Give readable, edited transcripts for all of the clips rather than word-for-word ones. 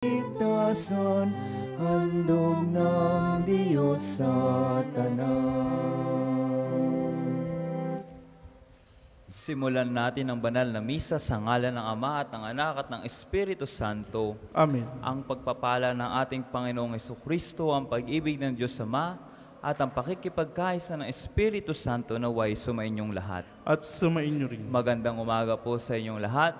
Ligtasan, handog ng Diyos sa tanan. Simulan natin ang banal na misa sa ngalan ng Ama at ng Anak at ng Espiritu Santo. Amen. Ang pagpapala ng ating Panginoong Hesukristo, ang pag-ibig ng Diyos Ama, at ang pakikipagkaisa ng Espiritu Santo naway sumainyong lahat. At sumainyo rin. Magandang umaga po sa inyong lahat.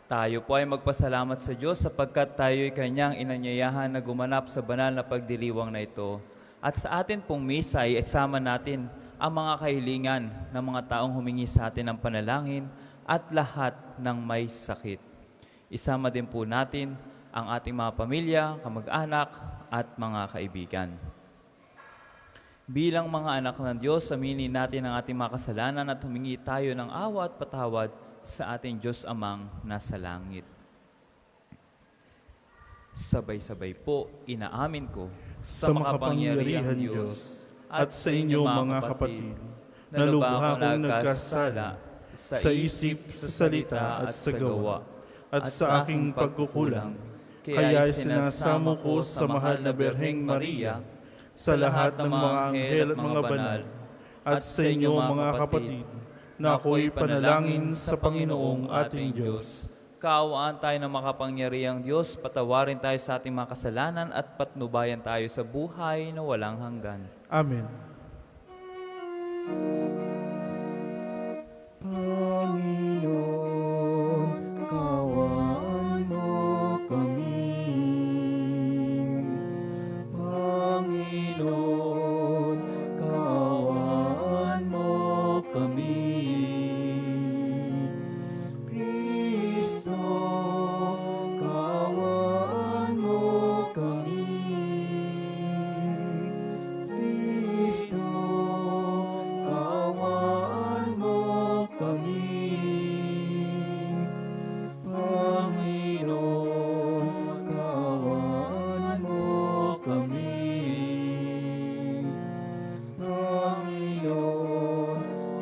Tayo po ay magpasalamat sa Diyos sapagkat tayo'y Kanyang inanyayahan na gumanap sa banal na pagdiriwang na ito. At sa atin pong misa ay isama natin ang mga kahilingan ng mga taong humingi sa atin ng panalangin at lahat ng may sakit. Isama din po natin ang ating mga pamilya, kamag-anak at mga kaibigan. Bilang mga anak ng Diyos, aminin natin ang ating mga kasalanan at humingi tayo ng awa at patawad sa ating Diyos Amang nasa langit. Sabay-sabay po, inaamin ko Sa makapangyarihang Diyos at sa inyo mga kapatid, na lubha akong nagkasala sa isip, sa salita at sa gawa, at sa aking pagkukulang. Kaya sinasamo ko sa mahal na Berheng Maria, sa lahat ng mga anghel at mga banal, at sa inyo mga kapatid, na ako'y panalangin sa Panginoong ating Diyos. Kaawaan tayo ng makapangyarihang Diyos, patawarin tayo sa ating mga kasalanan at patnubayan tayo sa buhay na walang hanggan. Amen. Panginoon, kaawaan mo kami. Panginoon, kaawaan mo kami. Kristo, kaawaan mo kami. Kristo, kaawaan mo kami. Panginoon, kaawaan mo kami. Panginoon,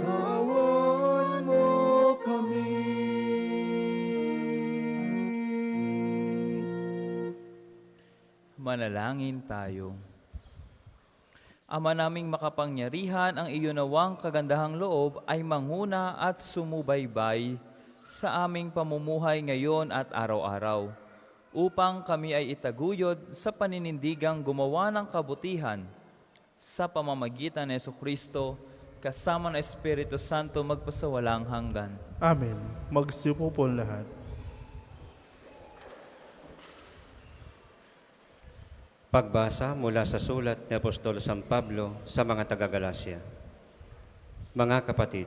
kaawaan mo kami. Manalangin tayo. Ama naming makapangyarihan, ang iyo nawang kagandahang loob ay manguna at sumubaybay sa aming pamumuhay ngayon at araw-araw, upang kami ay itaguyod sa paninindigang gumawa ng kabutihan sa pamamagitan ni Jesucristo, kasama ng Espiritu Santo magpasawalang hanggan. Amen. Magsipo po lahat. Pagbasa mula sa sulat ni Apostol San Pablo sa mga taga-Galasya. Mga kapatid,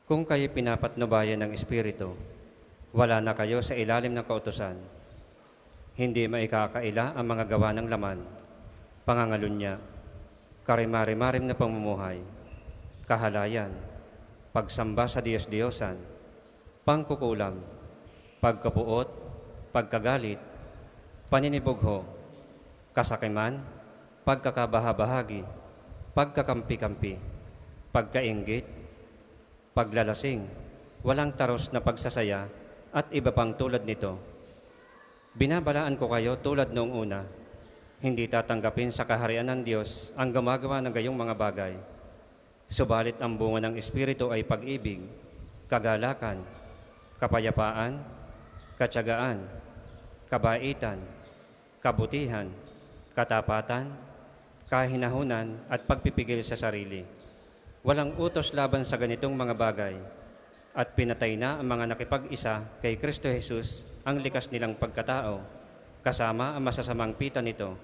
kung kayo pinapatnubayan ng Espiritu, wala na kayo sa ilalim ng kautusan. Hindi maikakaila ang mga gawa ng laman, pangangalunya, karimari-marim na pamumuhay, kahalayan, pagsamba sa Diyos-Diyosan, pangkukulam, pagkapuot, pagkagalit, paninibugho, kasakiman, pagkakabahabahagi, pagkakampi-kampi, pagkainggit, paglalasing, walang taros na pagsasaya, at iba pang tulad nito. Binabalaan ko kayo tulad noong una, hindi tatanggapin sa kaharian ng Diyos ang gumagawa ng gayong mga bagay. Subalit ang bunga ng Espiritu ay pag-ibig, kagalakan, kapayapaan, katyagaan, kabaitan, kabutihan, katapatan, kahinahunan at pagpipigil sa sarili. Walang utos laban sa ganitong mga bagay, at pinatay na ang mga nakipag-isa kay Kristo Jesus ang likas nilang pagkatao, kasama ang masasamang pita nito.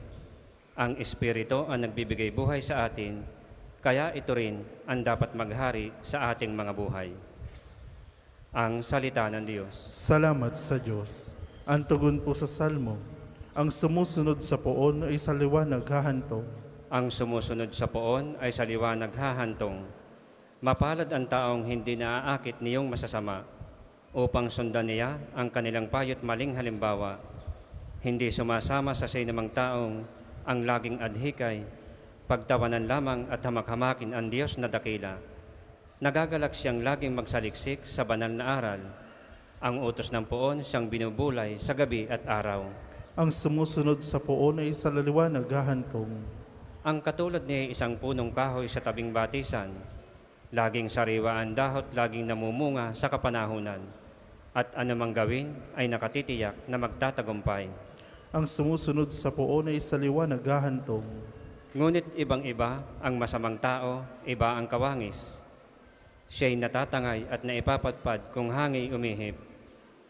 Ang Espiritu ang nagbibigay buhay sa atin, kaya ito rin ang dapat maghari sa ating mga buhay. Ang salita ng Diyos. Salamat sa Diyos. Ang tugon po sa salmo, ang sumusunod sa poon ay sa liwanag hahantong. Ang sumusunod sa poon ay sa liwanag hahantong. Mapalad ang taong hindi naaakit niyong masasama, upang sundan niya ang kanilang payo't maling halimbawa. Hindi sumasama sa sinumang taong ang laging adhikay, pagtawanan lamang at hamak-hamakin ang Diyos na dakila. Nagagalak siyang laging magsaliksik sa banal na aral. Ang utos ng poon siyang binubulay sa gabi at araw. Ang sumusunod sa poon ay sa laliwanag hahantong. Ang katulad ni isang punong kahoy sa tabing batisan, laging sariwa ang dahot, laging namumunga sa kapanahunan. At anumang gawin ay nakatitiyak na magtatagumpay. Ang sumusunod sa poon ay sa liwanag hahantong. Ngunit ibang-iba ang masamang tao, iba ang kawangis. Siya'y natatangay at naipapadpad kung hangi umihip.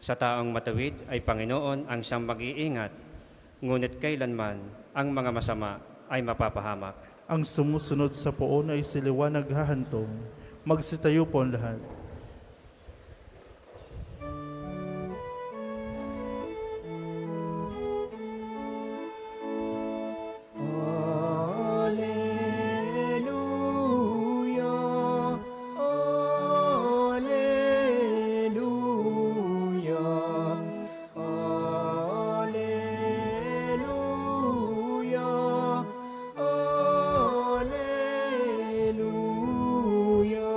Sa taong matuwid ay Panginoon ang siyang mag-iingat, ngunit kailanman ang mga masama ay mapapahamak. Ang sumusunod sa poon ay sa liwanag hahantong. Magsitayo po ang lahat. Alleluia, Alleluia, Alleluia, Alleluia.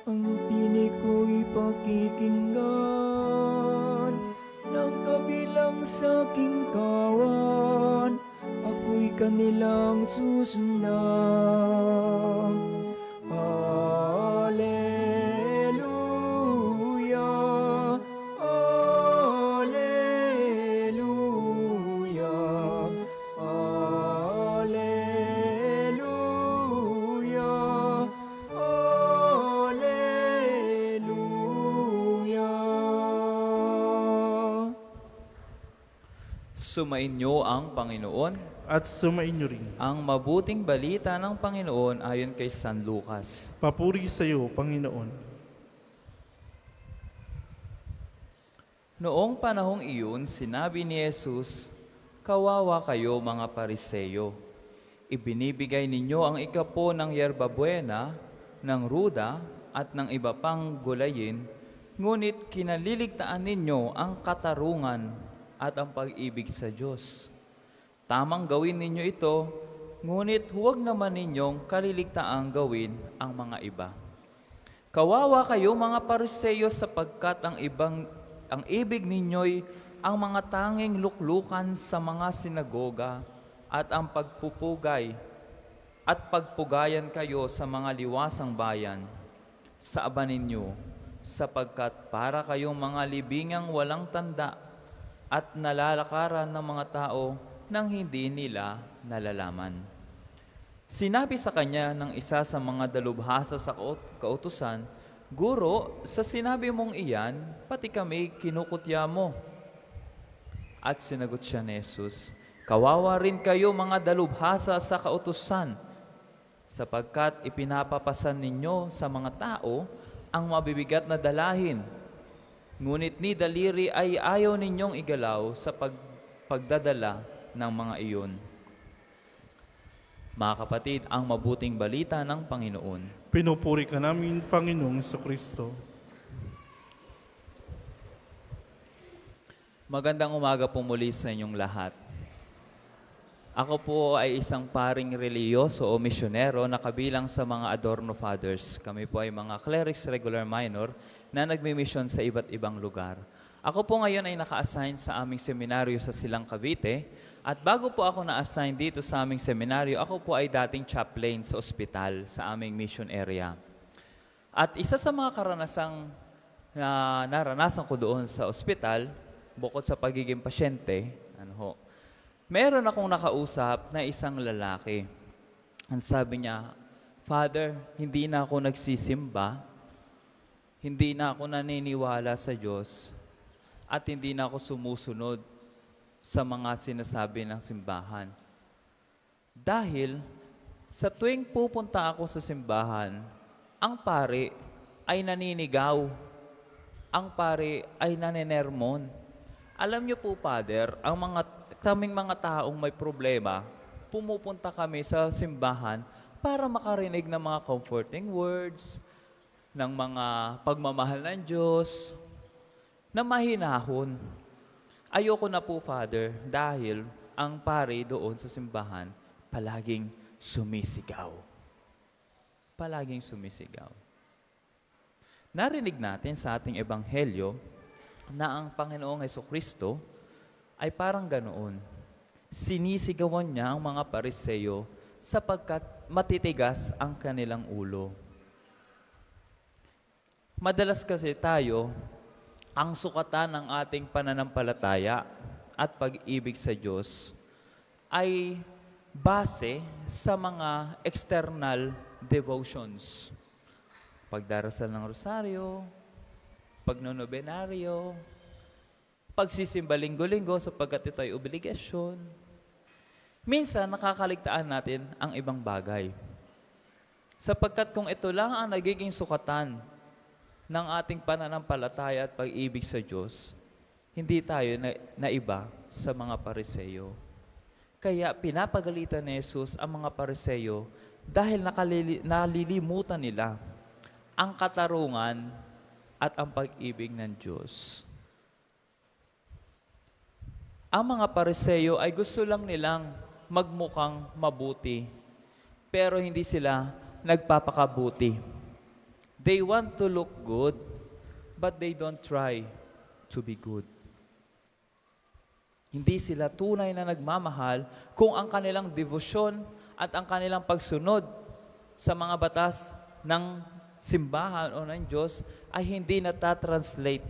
Ang tinig ko'y pakikinggan ng kabilang sa aking kawan. Ako'y kanilang susundan. Alleluia, Alleluia, Alleluia, Alleluia. Sumainyo ang Panginoon. At sumainyo rin. Ang mabuting balita ng Panginoon ayon kay San Lucas. Papuri sa iyo, Panginoon. Noong panahong iyon, sinabi ni Jesus, "Kawawa kayo mga Pariseyo. Ibinibigay ninyo ang ikapo ng yerbabuena, ng ruda, at ng iba pang gulayin, ngunit kinaliligtaan ninyo ang katarungan at ang pag-ibig sa Diyos. Tamang gawin ninyo ito, ngunit huwag naman ninyong kaliligtaang gawin ang mga iba. Kawawa kayo mga Pariseyo sapagkat ang ibig ninyo'y ang mga tanging luklukan sa mga sinagoga at ang pagpupugay at pagpugayan kayo sa mga liwasang bayan sa aba ninyo, sapagkat para kayong mga libingang walang tanda at nalalakaran ng mga tao nang hindi nila nalalaman." Sinabi sa kanya ng isa sa mga dalubhasa sa kautusan, "Guro, sa sinabi mong iyan, pati kami kinukutya mo." At sinagot siya ni Jesus, "Kawawa rin kayo mga dalubhasa sa kautusan, sapagkat ipinapapasan ninyo sa mga tao ang mabibigat na dalahin, ngunit ni daliri ay ayaw ninyong igalaw sa pagdadala ng mga iyon." Mga kapatid, ang mabuting balita ng Panginoon. Pinupuri ka namin, Panginoong Kristo. Magandang umaga po muli sa inyong lahat. Ako po ay isang paring reliyoso o misyonero na kabilang sa mga Adorno Fathers. Kami po ay mga clerics regular minor na nagmimisyon sa iba't ibang lugar. Ako po ngayon ay naka-assign sa aming seminaryo sa Silang Cavite. At bago po ako na-assign dito sa aming seminaryo, ako po ay dating chaplain sa ospital sa aming mission area. At isa sa mga karanasang naranasan ko doon sa ospital, bukod sa pagiging pasyente, meron akong nakausap na isang lalaki. Ang sabi niya, "Father, hindi na ako nagsisimba, hindi na ako naniniwala sa Diyos, at hindi na ako sumusunod sa mga sinasabi ng simbahan. Dahil sa tuwing pupunta ako sa simbahan, ang pare ay naninigaw, ang pare ay nanenermon." Alam niyo po, Father, kaming mga taong may problema, pumupunta kami sa simbahan para makarinig ng mga comforting words, ng mga pagmamahal ng Diyos, na mahinahon. Ayoko na po, Father, dahil ang pare doon sa simbahan palaging sumisigaw. Palaging sumisigaw. Narinig natin sa ating ebanghelyo na ang Panginoong Hesukristo ay parang ganoon. Sinisigawan niya ang mga Pariseo sapagkat matitigas ang kanilang ulo. Madalas kasi tayo, ang sukatan ng ating pananampalataya at pag-ibig sa Diyos ay base sa mga external devotions. Pagdarasal ng rosaryo, pagnonobenaryo, pagsisimba linggo-linggo sapagkat ito ay obligasyon. Minsan, nakakaligtaan natin ang ibang bagay. Sapagkat kung ito lang ang nagiging sukatan ng ating pananampalataya at pag-ibig sa Diyos, hindi tayo na iba sa mga Pariseo. Kaya pinapagalitan ni Jesus ang mga Pariseo dahil nalilimutan nila ang katarungan at ang pag-ibig ng Diyos. Ang mga Pariseo ay gusto lang nilang magmukhang mabuti, pero hindi sila nagpapakabuti. They want to look good, but they don't try to be good. Hindi sila tunay na nagmamahal kung ang kanilang devosyon at ang kanilang pagsunod sa mga batas ng simbahan o ng Diyos ay hindi natatranslate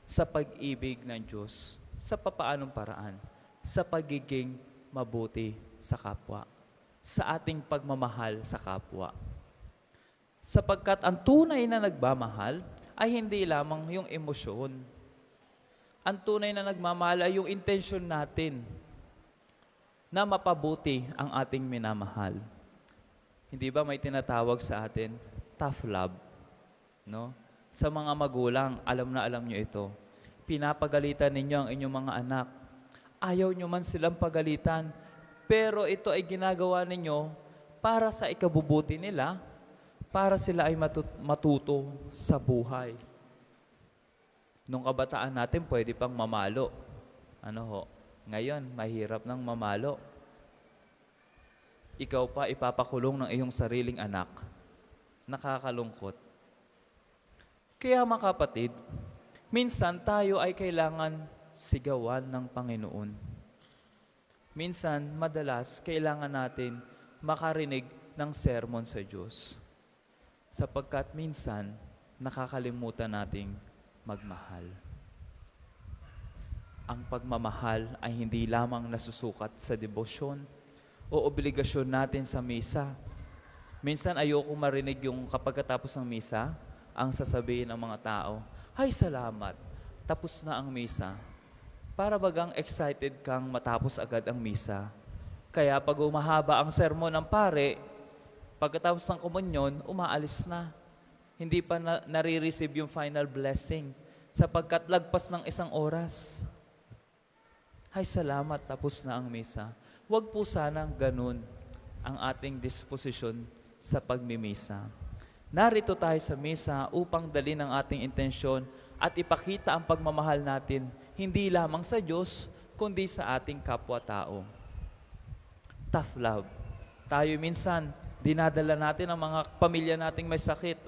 sa pag-ibig ng Diyos. Sa papaanong paraan? Sa pagiging mabuti sa kapwa. Sa ating pagmamahal sa kapwa. Sapagkat ang tunay na nagmamahal ay hindi lamang yung emosyon. Ang tunay na nagmamahal ay yung intensyon natin na mapabuti ang ating minamahal. Hindi ba may tinatawag sa atin, tough love? No? Sa mga magulang, alam na alam nyo ito. Pinapagalitan ninyo ang inyong mga anak. Ayaw nyo man silang pagalitan, pero ito ay ginagawa ninyo para sa ikabubuti nila, para sila ay matuto sa buhay. Nung kabataan natin, pwede pang mamalo. Ano ho? Ngayon, mahirap nang mamalo. Ikaw pa ipapakulong ng iyong sariling anak. Nakakalungkot. Kaya mga kapatid, minsan tayo ay kailangan sigawan ng Panginoon. Minsan, madalas, kailangan natin makarinig ng sermon sa Diyos. Sapagkat minsan, nakakalimutan nating magmahal. Ang pagmamahal ay hindi lamang nasusukat sa debosyon o obligasyon natin sa misa. Minsan ayoko marinig yung kapag katapos ng misa, ang sasabihin ng mga tao, "Ay, salamat, tapos na ang misa." Para bagang excited kang matapos agad ang misa. Kaya pag umahaba ang sermon ng pare, pagkatapos ng komunyon, umaalis na. Hindi pa nare-receive yung final blessing sapagkat lagpas ng 1 oras. Ay, salamat, tapos na ang misa. Huwag po sanang ganun ang ating disposisyon sa pagmimisa. Narito tayo sa misa upang dalhin ang ating intensyon at ipakita ang pagmamahal natin hindi lamang sa Diyos, kundi sa ating kapwa-tao. Tough love. Tayo minsan, dinadala natin ang mga pamilya nating may sakit.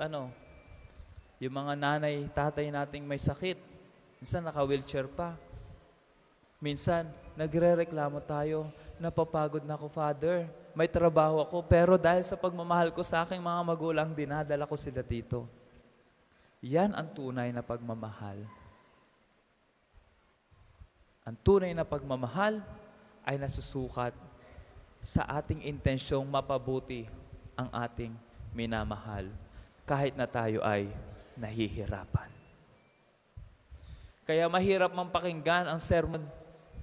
Yung mga nanay, tatay nating may sakit. Minsan naka-wheelchair pa. Minsan, nagre-reklamo tayo, napapagod na ako, Father. May trabaho ako, pero dahil sa pagmamahal ko sa aking mga magulang, dinadala ko sila dito. Yan ang tunay na pagmamahal. Ang tunay na pagmamahal ay nasusukat sa ating intensyong mapabuti ang ating minamahal, kahit na tayo ay nahihirapan. Kaya mahirap mang pakinggan ang sermon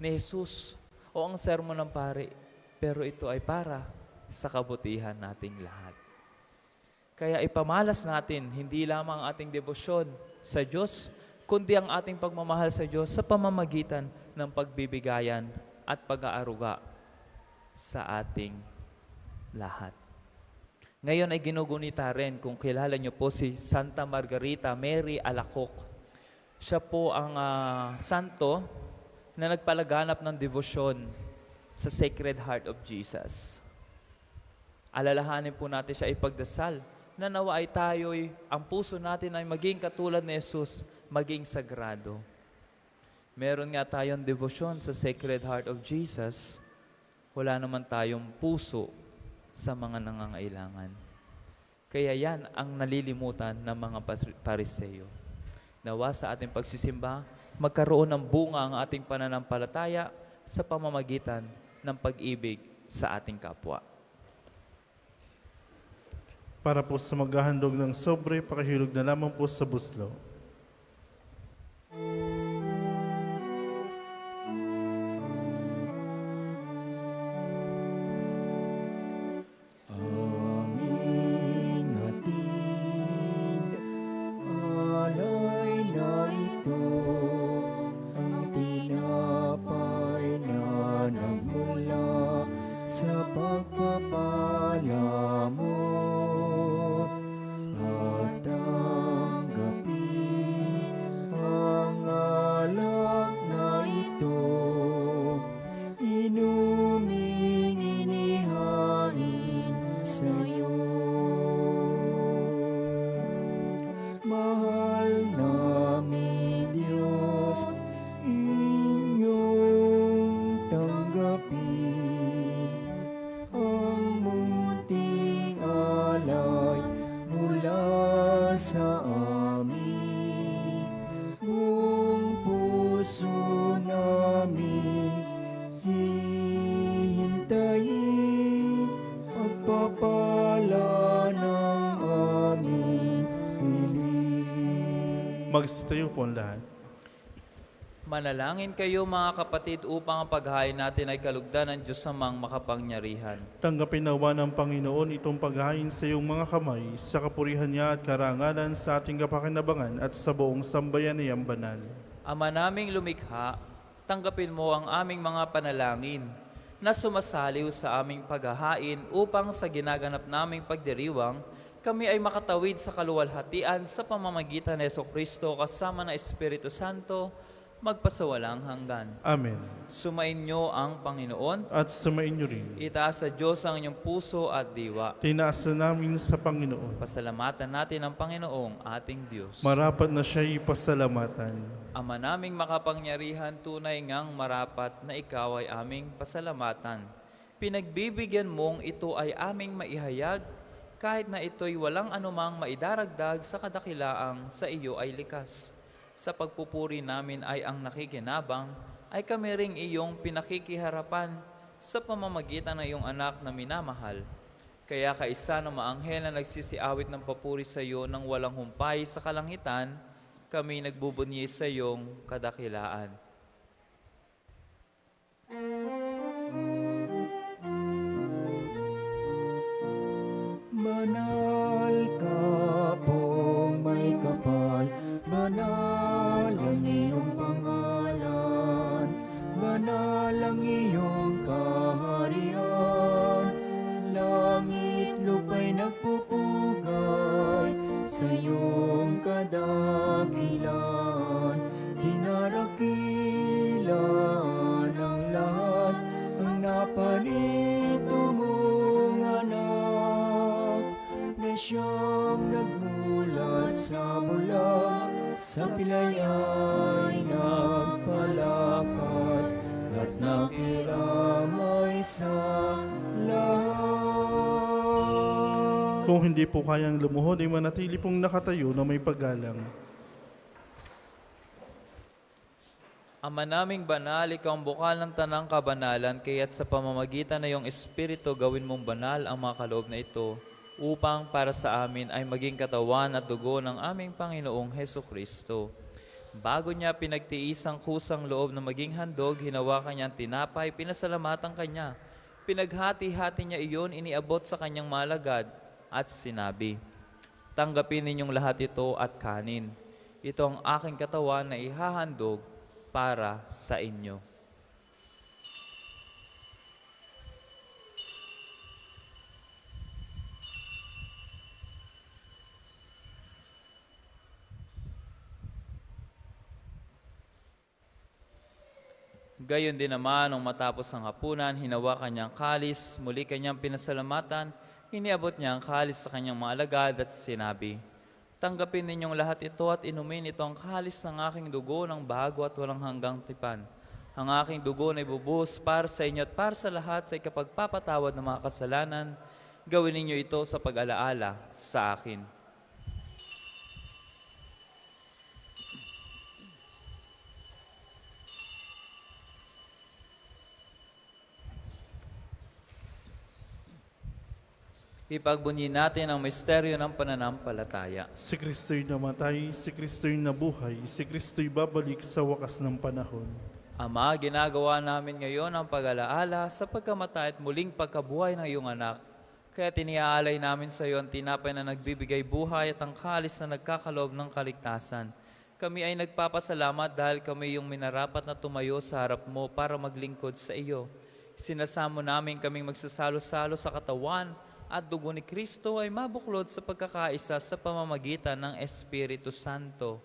ni Jesus o ang sermon ng pare, pero ito ay para sa kabutihan nating lahat. Kaya ipamalas natin hindi lamang ang ating debosyon sa Diyos, kundi ang ating pagmamahal sa Diyos sa pamamagitan ng pagbibigayan at pag-aaruga sa ating lahat. Ngayon ay ginugunita rin, kung kilala niyo po si Santa Margarita Mary Alacoque. Siya po ang santo na nagpalaganap ng devosyon sa Sacred Heart of Jesus. Alalahanin po natin siya ipagdasal na nawa ay tayo'y, ang puso natin ay maging katulad ni Jesus, maging sagrado. Meron nga tayong devotion sa Sacred Heart of Jesus, wala naman tayong puso sa mga nangangailangan. Kaya yan ang nalilimutan ng mga Pariseo. Nawa sa ating pagsisimba, magkaroon ng bunga ang ating pananampalataya sa pamamagitan ng pag-ibig sa ating kapwa. Para po sa maghahandog ng sobre, pakihulog na lamang po sa buslo. Aming hatid, alay na ito, ang tinapay na nagmula sa pagpapala mo. At tanggapin ang alak na ito, inuming inihain sa'yo. Mahal namin Diyos, inyong tanggapin ang munting alay mula sa amin. Buong puso namin hihintayin pagpapala ng aming hiling. Magsitayo po ang lahat. Manalangin kayo mga kapatid upang ang paghain natin ay kalugdan ng Diyos Amang makapangyarihan. Tanggapin nawa ng Panginoon itong paghain sa iyong mga kamay, sa kapurihan niya at karangalan sa ating kapakinabangan at sa buong sambayan niyang banal. Ama naming lumikha, tanggapin mo ang aming mga panalangin na sumasaliw sa aming paghahain upang sa ginaganap naming pagdiriwang, kami ay makatawid sa kaluwalhatian sa pamamagitan ni Jesucristo kasama ng Espiritu Santo, magpasawalang hanggan. Amen. Sumainyo ang Panginoon. At sumain niyo rin. Itaas sa Diyos ang inyong puso at diwa. Tinaas na namin sa Panginoon. Pasalamatan natin ang Panginoong ating Diyos. Marapat na siya'y pasalamatan. Ama naming makapangyarihan, tunay ngang marapat na ikaw ay aming pasalamatan. Pinagbibigyan mong ito ay aming maihayag, kahit na ito'y walang anumang maidaragdag sa kadakilaang sa iyo ay likas. Sa pagpupuri namin ay ang nakikinabang, ay kami ring iyong pinakikiharapan sa pamamagitan ng iyong anak na minamahal. Kaya kaisa ng maanghel na nagsisiawit ng papuri sa iyo nang walang humpay sa kalangitan, kami nagbubunyi sa iyong kadakilaan. Banal ka pong may kapal, banal ang iyong pangalan, banal ang iyong kaharian. Langit lupa'y nagpupugay sa iyong kadakilan. Dinarakilan ang lahat ang naparito mong anak, na siyang nagmulat sa bula, sa pilay ay nagpalakad at nakiramay sa lahat. Kung hindi po kayang lumuhod, ay manatili pong nakatayo na may paggalang. Ama naming banal, ikaw ang bukal ng tanang kabanalan, kaya't sa pamamagitan na iyong Espiritu, gawin mong banal ang mga kaloob na ito, upang para sa amin ay maging katawan at dugo ng aming Panginoong Hesukristo. Bago niya pinagtiis ang kusang loob na maging handog, hinawakan niya ang tinapay, pinasalamatan kanya. Pinaghati-hati niya iyon, iniabot sa kanyang malagad at sinabi, "Tanggapin ninyong lahat ito at kanin. Ito ang aking katawan na ihahandog para sa inyo." Gayon din naman, nung matapos ang hapunan, hinawakan niyang kalis, muli kanyang pinasalamatan, Iniabot niya ang kalis sa kanyang mga alagad at sinabi, "Tanggapin ninyong lahat ito at inumin ito ang kalis ng aking dugo ng bago at walang hanggang tipan. Ang aking dugo na ibubuhos para sa inyo at para sa lahat sa ikapagpapatawad ng mga kasalanan. Gawin ninyo ito sa pag-alaala sa akin." Ipagbunyi natin ang misteryo ng pananampalataya. Si Kristo'y namatay, si Kristo'y nabuhay, si Kristo'y babalik sa wakas ng panahon. Ama, ginagawa namin ngayon ang pag-alaala sa pagkamatay at muling pagkabuhay ng iyong anak. Kaya tiniaalay namin sa iyo ang tinapay na nagbibigay buhay at ang kalis na nagkakaloob ng kaligtasan. Kami ay nagpapasalamat dahil kami yung minarapat na tumayo sa harap mo para maglingkod sa iyo. Sinasamo namin kaming magsasalo-salo sa katawan at dugo ni Kristo ay mabuklod sa pagkakaisa sa pamamagitan ng Espiritu Santo.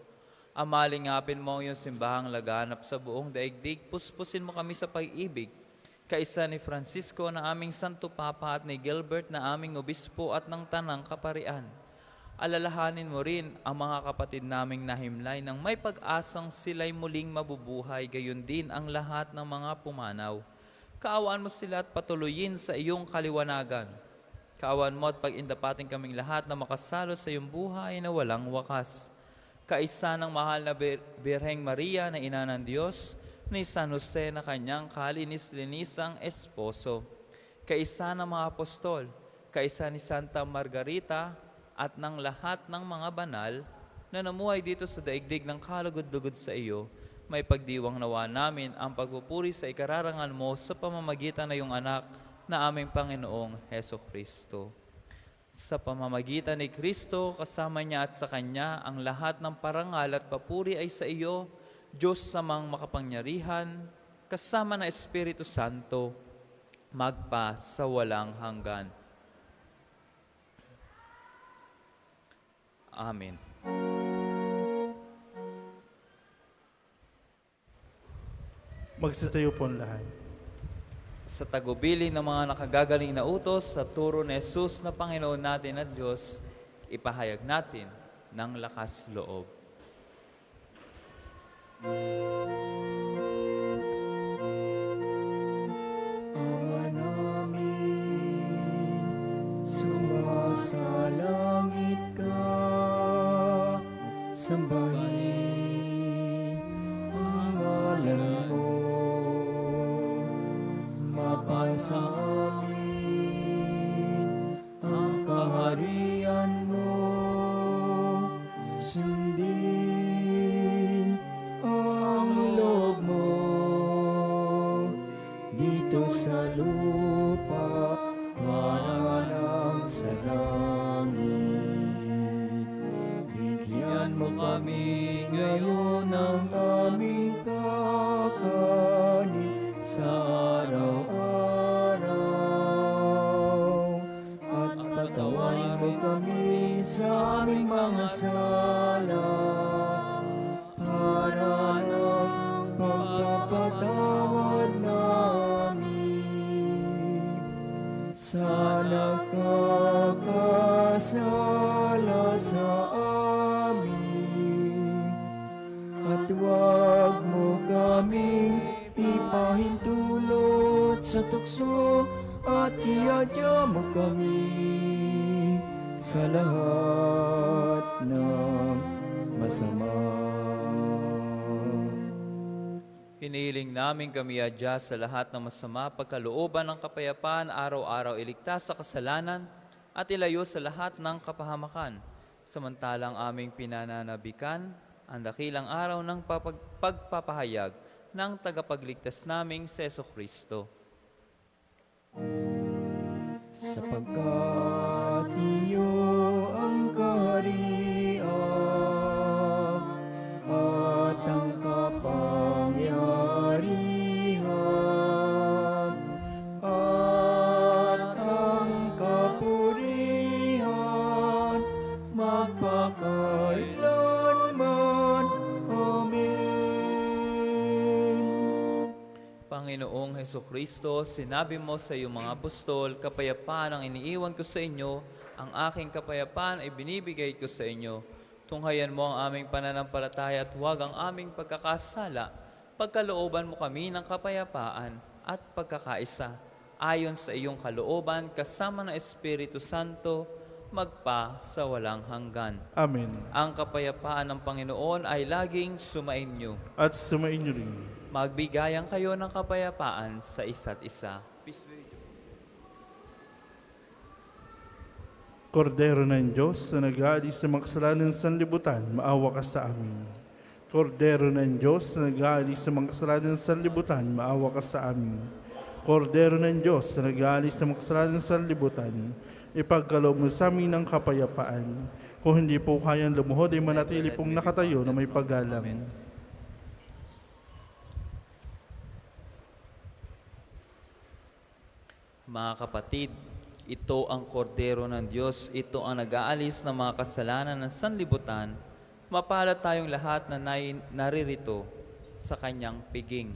Amalingapin mo ang iyong simbahang laganap sa buong daigdig, puspusin mo kami sa pag-ibig. Kaisa ni Francisco na aming Santo Papa at ni Gilbert na aming Obispo at ng Tanang Kaparian. Alalahanin mo rin ang mga kapatid naming nahimlay nang may pag-asang sila'y muling mabubuhay, gayon din ang lahat ng mga pumanaw. Kaawaan mo sila at patuloyin sa iyong kaliwanagan. Kaawaan mo at pag-indapatin kaming lahat na makasalo sa iyong buhay na walang wakas. Kaisa ng mahal na Birheng Maria na Ina ng Diyos, ni San Jose na kanyang kalinis-linisang esposo. Kaisa ng mga apostol, kaisa ni Santa Margarita at ng lahat ng mga banal na namuhay dito sa daigdig ng kalugod-lugod sa iyo, may pagdiwang nawa namin ang pagpupuri sa ikararangal mo sa pamamagitan ng iyong anak na aming Panginoong Heso Kristo. Sa pamamagitan ni Kristo, kasama niya at sa Kanya, ang lahat ng parangal at papuri ay sa iyo, Diyos samang makapangyarihan, kasama na Espiritu Santo, magpa sa walang hanggan. Amen. Magsitayo po ang lahat. Sa tagubilin ng mga nakagagaling na utos sa turo ni Jesus na Panginoon natin at Diyos, ipahayag natin ng lakas loob. Ama namin, sumasalangit ka, sambahin ang ngalan mo, mapasa amin ang kaharian mo, sundin ang loob mo dito sa lupa para sa langit. Bigyan mo kami ngayon ng aming kakanin sa araw-araw, at patawarin mo kami sa aming mga sala para ng pagpapatawad namin sa nakakasala sa amin, at huwag mo kaming ipahintulot sa tukso, at iadya mo kami sa lahat ng masama. Hinihiling namin kami adya sa lahat ng masama, pagkalooban ng kapayapaan, araw-araw iligtas sa kasalanan at ilayo sa lahat ng kapahamakan. Samantalang aming pinananabikan ang dakilang araw ng pagpapahayag ng tagapagligtas naming Seso Kristo. Sapagkat iyo ang kaharian at ang kapangyarihan at ang kapurihan magpakailanman. Amen. Panginoong Heso Kristo, sinabi mo sa iyong mga apostol, kapayapaan ang iniiwan ko sa inyo, ang aking kapayapaan ay binibigay ko sa inyo. Tunghayan mo ang aming pananampalataya at huwag ang aming pagkakasala. Pagkalooban mo kami ng kapayapaan at pagkakaisa. Ayon sa iyong kalooban, kasama ng Espiritu Santo, magpa sa walang hanggan. Amen. Ang kapayapaan ng Panginoon ay laging sumainyo. At sumainyo rin. Magbigayan kayo ng kapayapaan sa isa't isa. Kordero ng Diyos na nag-aalis sa mga kasalanan ng sanlibutan, maawa ka sa amin. Kordero ng Diyos na nag-aalis sa mga kasalanan ng sanlibutan, maawa ka sa amin. Kordero ng Diyos na nag-aalis sa mga kasalanan ng sanlibutan, ipagkaloob mo sa amin ng kapayapaan. Kung hindi po kayang lumuhod, ay manatili pong nakatayo na may paggalang. Mga kapatid, ito ang kordero ng Diyos, ito ang nag-aalis ng mga kasalanan ng sanlibutan. Mapalad tayong lahat na naririto sa kanyang piging.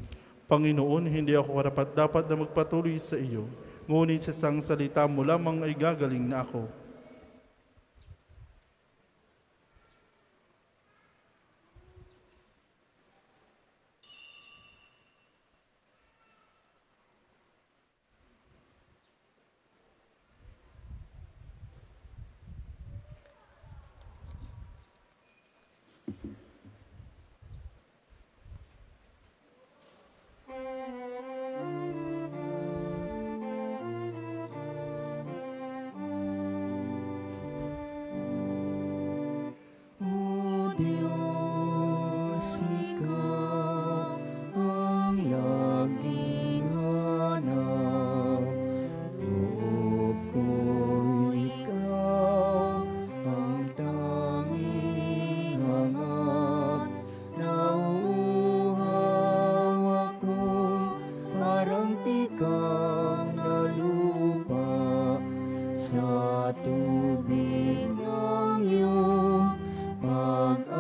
Panginoon, hindi ako karapat-dapat na magpatuloy sa iyo, ngunit sa isang salita mo lamang ay gagaling na ako. O Diyos, ikaw ang laging hanap. Loob ko ikaw ang tanging hangat. Nauuhaw ako parang tikang na lupa sa tubig ng iyong pag-aruga.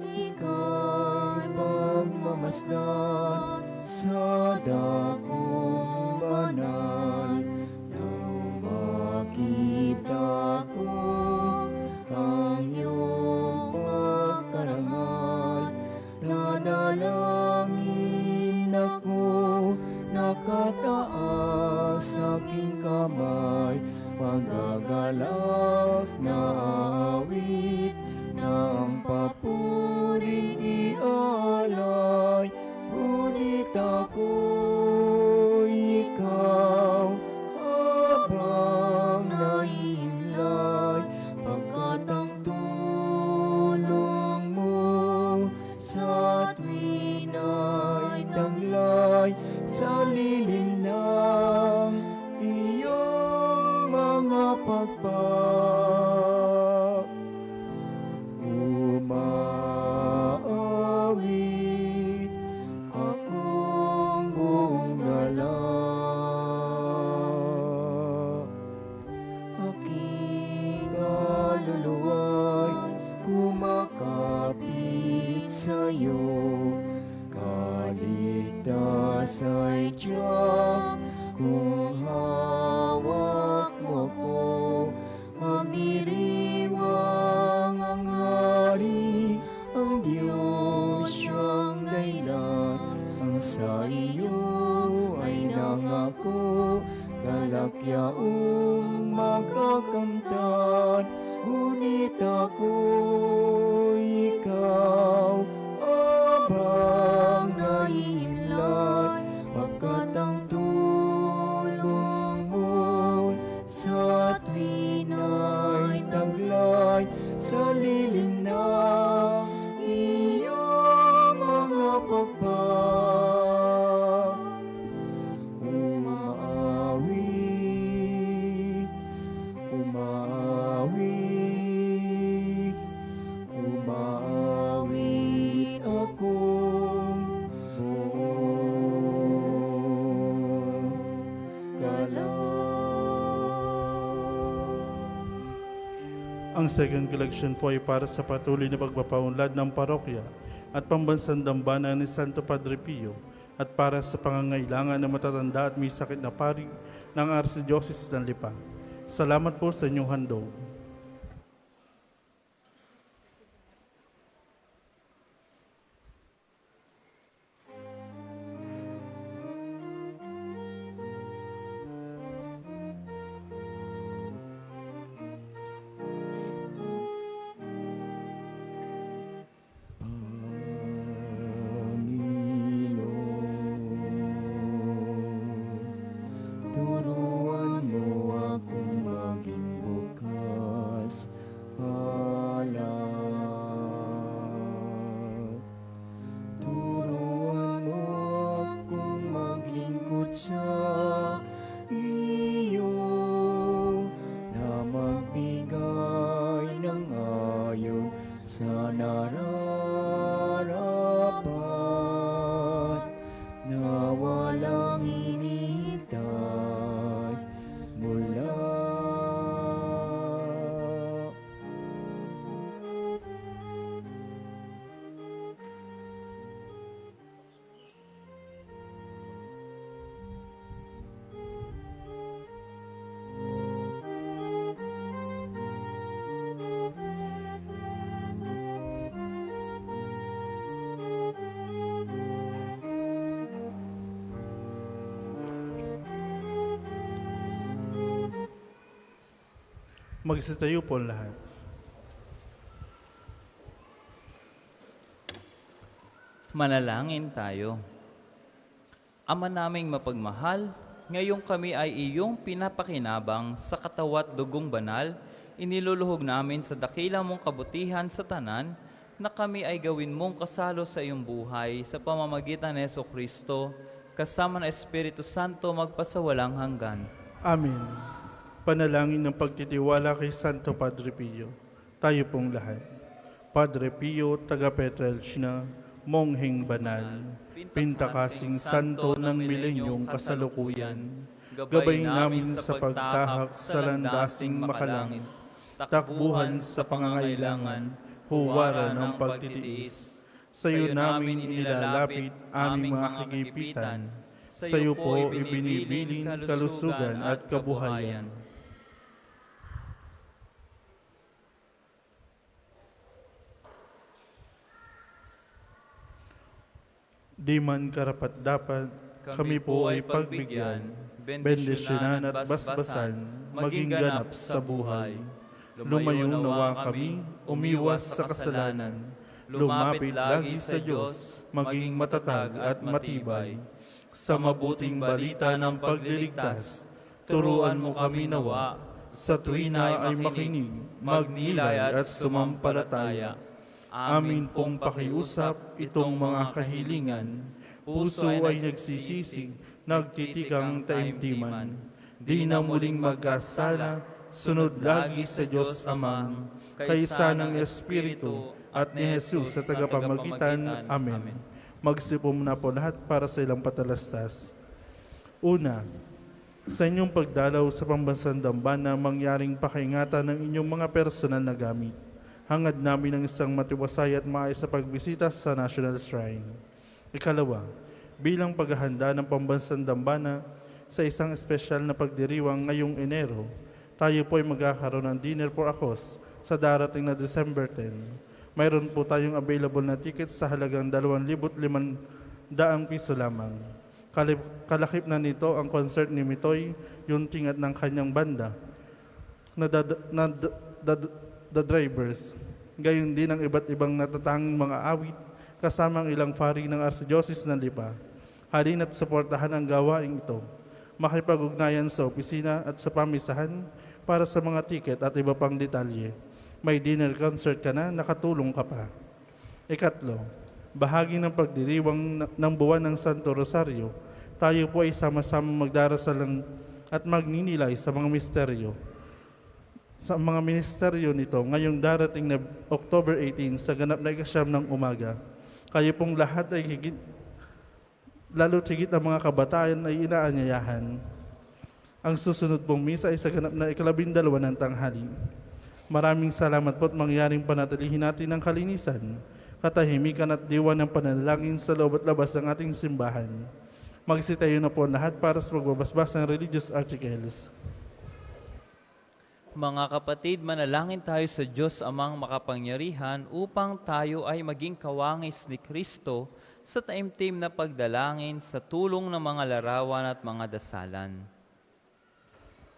Ika'y pagmamasdan sa dakong banal. Nang makita ko ang iyong pagkarangal, dadalangin ako, nakataas aking kamay, magagalak na awit ng papuring ialay. Ngunit ako'y ikaw habang nahihimlay, pagkat ang tulong mo sa tuwin ay taglay sa lilim ng iyong mga pagpag. Umaawit akong buong galak. Aking kaluluwa'y kumakapit sa'yo. Kaligtas ay tiyak kung hawak mo ko. Magdiriwang ang hari, ang Diyos siyang dahilan. Ang sa iyo ay nangako, galakyaong magakamtan. Ngunit ako'y ikaw habang nahihimlay, pagkat ang tulong mo sa tuwin ay taglay sa lilim ng iyong mga pagpag. Umaawit, umaawit, umaawit akong buong galak. Ang Ang second collection po ay para sa patuloy na pagpapaunlad ng parokya at pambansang dambana ni Santo Padre Pio at para sa pangangailangan ng matatanda at may sakit na pari ng Archdiocese ng Lipa. Salamat po sa inyong handog. Panginoon, turuan mo akong maging bukas palad. Turuan mo akong maglingkod sa iyo, na magbigay ng ayon sa nararapat, na walang hinihintay mula. Magsitayo po lahat. Manalangin tayo. Ama naming mapagmahal, ngayong kami ay iyong pinapakinabang sa katawat dugong banal, iniluluhog namin sa dakila mong kabutihan sa tanan, na kami ay gawin mong kasalo sa iyong buhay sa pamamagitan ni Jesucristo, kasama ng Espiritu Santo magpasawalang hanggan. Amen. Panalangin ng pagtitiwala kay Santo Padre Pio. Tayo pong lahat. Padre Pio, taga Petrelcina, mongheng banal, pintakasing santo ng milenyong kasalukuyan, gabay namin sa pagtahak sa landasing makalangit, takbuhan sa pangangailangan, huwara ng pagtitiis. Sa iyo namin inilalapit aming mga kagipitan, sa iyo po ibinibiling kalusugan at kabuhayan. Di man karapat-dapat, kami po ay pagbigyan, bendisyonan at basbasan, maging ganap sa buhay. Lumayo nawa kami, umiwas sa kasalanan, lumapit lagi sa Diyos, maging matatag at matibay. Sa mabuting balita ng pagliligtas, turuan mo kami nawa, sa tuwina ay makinig, magnilay at sumampalataya. Amin pong pakiusap itong mga kahilingan, puso ay nagsisisig, nagtitikang taimtiman. Di na muling magkasala, sunod lagi sa Diyos Amang, kaysa ng Espiritu at ni Jesus sa tagapamagitan. Amen. Magsipom na po lahat para sa ilang patalastas. Una, sa inyong pagdalaw sa pambansang dambana, mangyaring pakaingatan ng inyong mga personal na gamit. Hangad namin ng isang matiwasay at maayos na pagbisita sa National Shrine. Ikalawa, bilang paghahanda ng pambansang dambana sa isang espesyal na pagdiriwang ngayong Enero, tayo po ay magkakaroon ng dinner for a cause sa darating na December 10. Mayroon po tayong available na tickets sa halagang 2,500 piso lamang. Kalakip na nito ang concert ni Mitoy, yung tingat ng kanyang banda, The Drivers. Gayon din ang iba't ibang natatanging mga awit kasamang ilang pari ng Archdiocese ng Lipa. Halina't suportahan ang gawaing ito. Makipag-ugnayan sa opisina at sa pamisahan para sa mga tiket at iba pang detalye. May dinner concert ka na, nakatulong ka pa. Ikatlo, bahagi ng pagdiriwang ng buwan ng Santo Rosario, tayo po ay sama-sama magdarasal at magninilay sa mga misteryo. Sa mga ministeryo nito, ngayong darating na October 18 sa ganap na 9 ng umaga, kayo pong lahat ay lalo't higit ang mga kabataan ay inaanyayahan. Ang susunod pong misa ay sa ganap na 12 ng tanghali. Maraming salamat po at mangyaring panatilihin natin ang kalinisan, katahimikan at diwa ng pananalangin sa loob at labas ng ating simbahan. Magsitayo na po lahat para sa pagbabasbas ng religious articles. Mga kapatid, manalangin tayo sa Diyos Amang makapangyarihan upang tayo ay maging kawangis ni Kristo sa taimtim na pagdalangin sa tulong ng mga larawan at mga dasalan.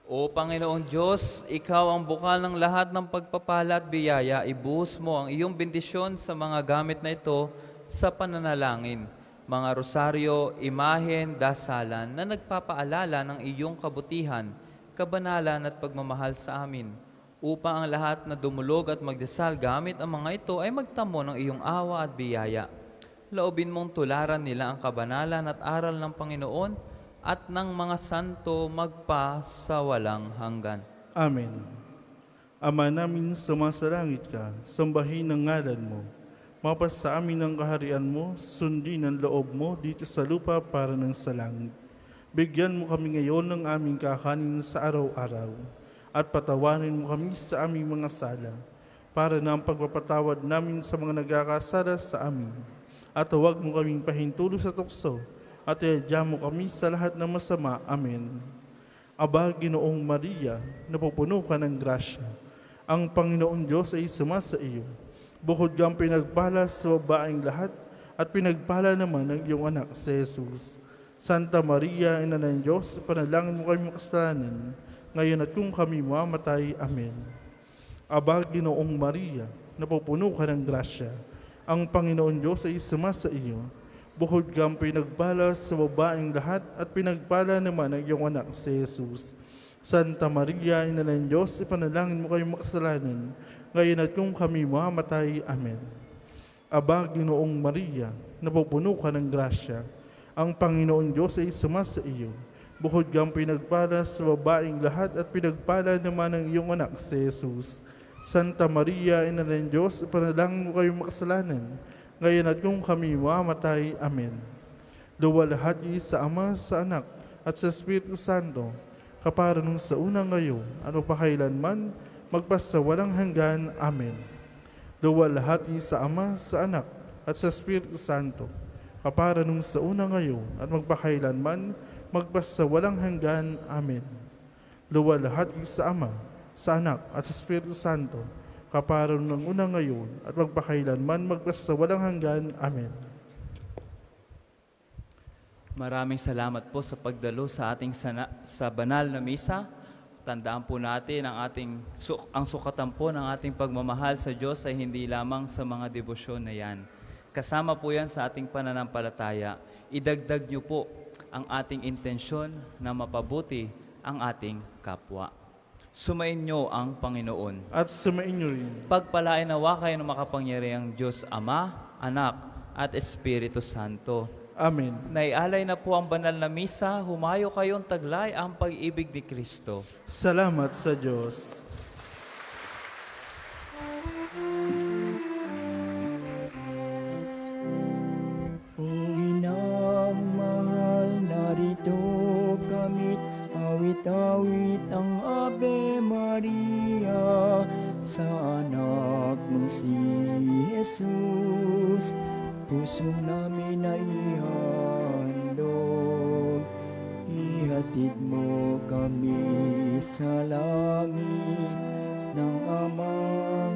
O Panginoong Diyos, Ikaw ang bukal ng lahat ng pagpapala at biyaya. Ibuhos mo ang iyong bendisyon sa mga gamit na ito sa pananalangin, mga rosaryo, imahen, dasalan na nagpapaalala ng iyong kabutihan, kabanalan at pagmamahal sa amin, upang ang lahat na dumulog at magdasal gamit ang mga ito ay magtamo ng iyong awa at biyaya. Loobin mong tularan nila ang kabanalan at aral ng Panginoon at ng mga santo magpa sa walang hanggan. Amen. Ama namin, sumasalangit ka, sambahin ang ngalan mo. Mapas sa amin ang kaharian mo, sundin ang loob mo dito sa lupa para ng sa langit. Bigyan mo kami ngayon ng aming kakanin sa araw-araw, at patawarin mo kami sa aming mga sala, para na ang pagpapatawad namin sa mga nagkakasala sa amin. At huwag mo kaming pahintulo sa tukso, at iadya mo kami sa lahat ng masama. Amen. Aba, Ginoong Maria, napupuno ka ng grasya. Ang Panginoong Diyos ay sumasa iyo. Bukod kang pinagpala sa babaeng lahat, at pinagpala naman ang iyong anak si Jesus. Santa Maria, Ina ng Diyos, panalangin mo kami makasalanan, ngayon at kung kami mamatay. Amen. Aba, Ginoong Maria, napupuno ka ng grasya. Ang Panginoong Diyos ay sumasa iyo. Bukod kang pinagpala sa babaeng lahat, at pinagpala naman ang iyong anak si Jesus. Santa Maria, Ina ng Diyos, ipanalangin mo kayong makasalanan, ngayon at kung kami mamatay. Amen. Aba, Ginoong Maria, napupuno ka ng grasya. Ang Panginoong Diyos ay sumasa iyo. Bukod kang pinagpala sa babaeng lahat, at pinagpala naman ang iyong anak si Jesus. Santa Maria, Ina ng Diyos, ipanalangin mo kayong makasalanan, ngayon at kung kami mamatay. Amen. Luwalhati sa Ama, sa Anak, at sa Espiritu Santo, kapara nung sa unang ngayon, at magpakailanman, magpasawalang hanggan. Amen. Luwalhati sa Ama, sa Anak, at sa Espiritu Santo, kapara nung sa unang ngayon, at magpakailanman, magpasawalang hanggan. Amen. Luwalhati sa Ama, sa Anak, at sa Espiritu Santo, kapara ng unang ngayon at magpakailanman, magpasawalang hanggan. Amen. Maraming salamat po sa pagdalo sa ating sa banal na misa. Tandaan po natin ang sukatan po ng ating pagmamahal sa Diyos ay hindi lamang sa mga debosyon na yan. Kasama po yan sa ating pananampalataya. Idagdag niyo po ang ating intensyon na mapabuti ang ating kapwa. Sumainyo ang Panginoon. At sumainyo rin. Pagpalain nawa kayo ng makapangyarihang Diyos Ama, Anak, at Espiritu Santo. Amen. Naialay na po ang banal na misa, humayo kayong taglay ang pag-ibig ni Kristo. Salamat sa Diyos. O Inang mahal, narito kami't awit-awit ang Ave Maria sa anak mong si Jesus. Puso namin na ihandog, ihatid mo kami sa langit ng Amang